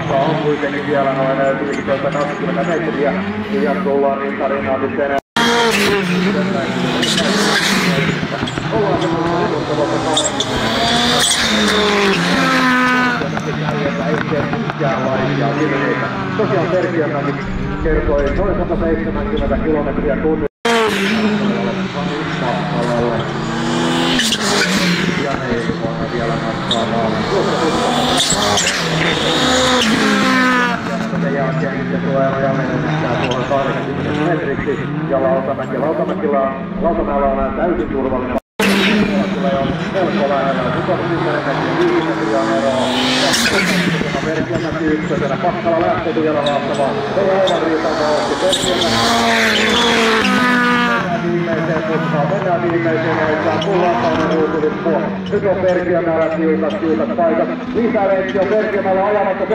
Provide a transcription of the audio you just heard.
matkaa on kuitenkin vielä noin 15-20 metriä. Ja tullaan rintarinaa sitten ollaan semmoinen tosiaan Perkiömäki kertoi noin 170 kilometriä tunnissa. Ja Heikonen vielä matkaa maalle. Sen jälkeen sitten tulee rajamenettää tuohon 80 metriksi. Ja Lautamäellä on täysin turvallinen. Tulee jo melko lähellä. Nyt on 10 metriä, 5 metriä on eroa. Perkiömäki ykkösenä. Pakkala lähtee vielä haastamaan. Ei aivan riitaa otti Perkiömäki. Mennään viimeiseen aikaan, Kullantainen ruutulippua. Nyt on Perkiömäellä tiukat paikat. Lisäleikki on Perkiömäellä ajamatta.